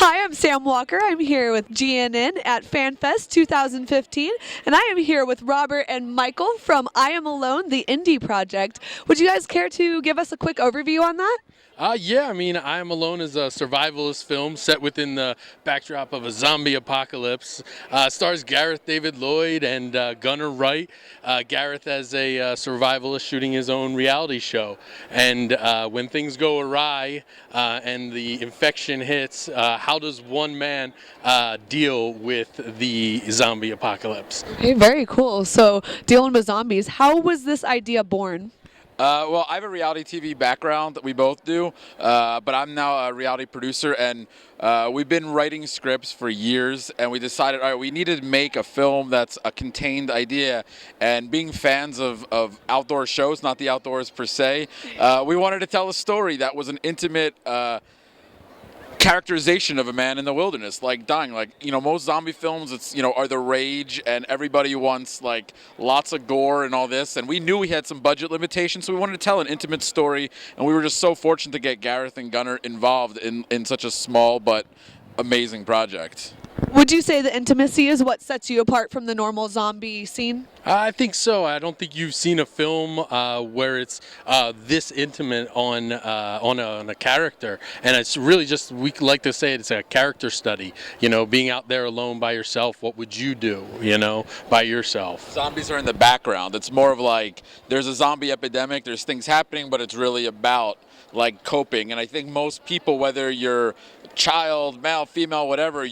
Hi, I'm Sam Walker. I'm here with GNN at FanFest 2015, and I am here with Robert and Michael from I Am Alone, the indie project. Would you guys care to give us a quick overview on that? Yeah, I mean, I Am Alone is a survivalist film set within the backdrop of a zombie apocalypse. Stars Gareth David Lloyd and Gunnar Wright. Gareth as a survivalist shooting his own reality show. And when things go awry and the infection hits, how does one man deal with the zombie apocalypse? Okay, very cool. So, Dilma Zombies, how was this idea born? Well, I have a reality TV background that we both do, but I'm now a reality producer, and we've been writing scripts for years, and we decided, all right, we need to make a film that's a contained idea, and being fans of outdoor shows, not the outdoors per se, we wanted to tell a story that was an intimate characterization of a man in the wilderness, like dying. Like, most zombie films, it's, are the rage and everybody wants like lots of gore and all this. And we knew we had some budget limitations, so we wanted to tell an intimate story. And we were just so fortunate to get Gareth and Gunnar involved in such a small but amazing project. Would you say the intimacy is what sets you apart from the normal zombie scene? I think so. I don't think you've seen a film where it's this intimate on a character, and it's really just, we like to say it's a character study. Being out there alone by yourself, what would you do? By yourself. Zombies are in the background. It's more of like there's a zombie epidemic, there's things happening, but it's really about like coping. And I think most people, whether you're child, male, female, whatever,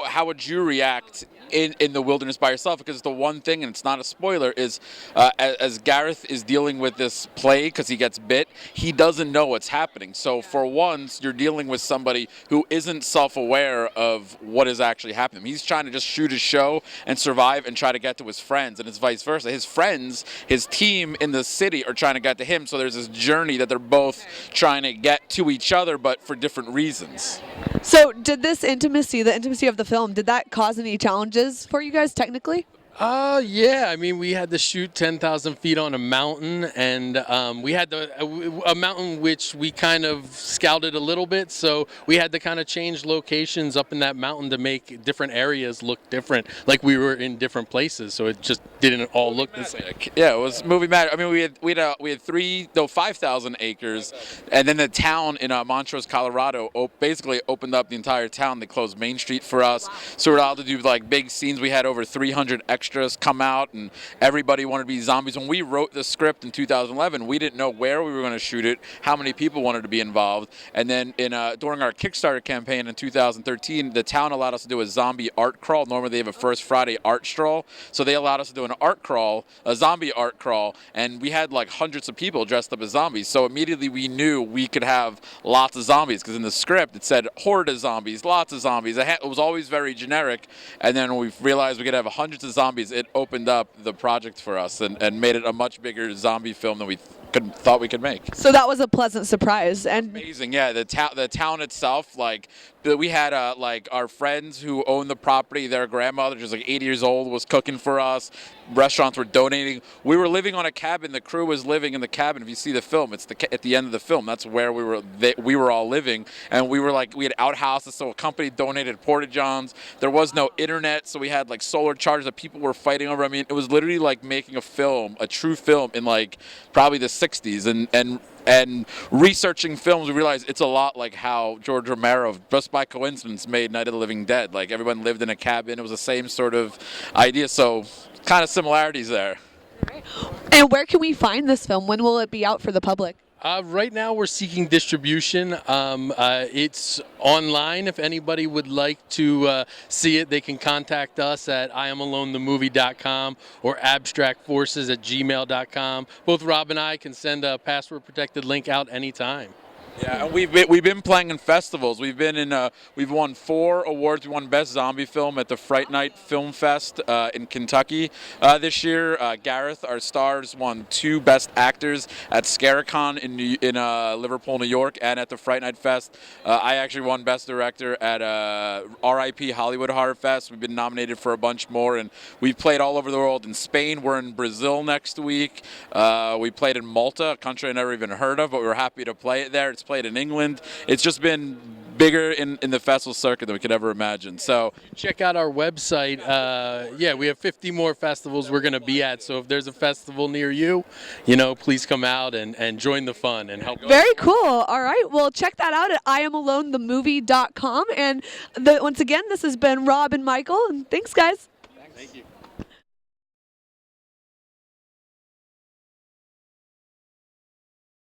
how would you react in the wilderness by yourself? Because the one thing, and it's not a spoiler, is as Gareth is dealing with this plague because he gets bit, he doesn't know what's happening. So for once, you're dealing with somebody who isn't self-aware of what is actually happening. He's trying to just shoot his show and survive and try to get to his friends, and it's vice versa. His friends, his team in the city are trying to get to him, so there's this journey that they're both trying to get to each other, but for different reasons. So, did this intimacy, the intimacy of the film, did that cause any challenges for you guys technically? Yeah. I mean, we had to shoot 10,000 feet on a mountain, and we had a mountain which we kind of scouted a little bit, so we had to kind of change locations up in that mountain to make different areas look different, like we were in different places, so it just didn't all look the same. Yeah, it was movie magic. I mean, we had 5,000 acres, and then the town in Montrose, Colorado, basically opened up the entire town. They closed Main Street for us, so we were allowed to do like big scenes. We had over 300 extras come out, and everybody wanted to be zombies. When we wrote the script in 2011, we didn't know where we were going to shoot it, how many people wanted to be involved, and then during our Kickstarter campaign in 2013, the town allowed us to do a zombie art crawl. Normally they have a First Friday art stroll, so they allowed us to do an art crawl, a zombie art crawl, and we had like hundreds of people dressed up as zombies. So immediately we knew we could have lots of zombies, because in the script it said horde of zombies, lots of zombies. It was always very generic, and then when we realized we could have hundreds of zombies, it opened up the project for us and made it a much bigger zombie film than we thought we could make. So that was a pleasant surprise. And amazing, yeah. The town itself, like we had like our friends who owned the property, their grandmother, who's like 80 years old, was cooking for us. Restaurants were donating. We were living on a cabin. The crew was living in the cabin. If you see the film, it's at the end of the film. That's where we were all living, and we had outhouses. So a company donated porta-johns. There was no internet, so we had like solar chargers that people were fighting over. I mean, it was literally like making a film, a true film in like probably the 60s, and researching films, we realized it's a lot like how George Romero, just by coincidence, made Night of the Living Dead. Like, everyone lived in a cabin. It was the same sort of idea, so kind of similarities there. And where can we find this film? When will it be out for the public? Right now we're seeking distribution. It's online. If anybody would like to see it, they can contact us at IamAloneTheMovie.com or abstractforces@gmail.com. Both Rob and I can send a password-protected link out anytime. Yeah, and we've been playing in festivals. We've won 4 awards. We won Best Zombie Film at the Fright Night Film Fest in Kentucky this year. Gareth, our stars, won 2 Best Actors at Scarecon in Liverpool, New York, and at the Fright Night Fest. I actually won Best Director at RIP Hollywood Horror Fest. We've been nominated for a bunch more, and we've played all over the world. In Spain, we're in Brazil next week. We played in Malta, a country I never even heard of, but we were happy to play it there. It's played in England. It's just been bigger in the festival circuit than we could ever imagine. So Check out our website. Yeah, we have 50 more festivals we're going to be at. So if there's a festival near you, please come out and join the fun and help. Very cool. All right. Well, check that out at IamAloneTheMovie.com. And once again, this has been Rob and Michael. And thanks, guys. thank you.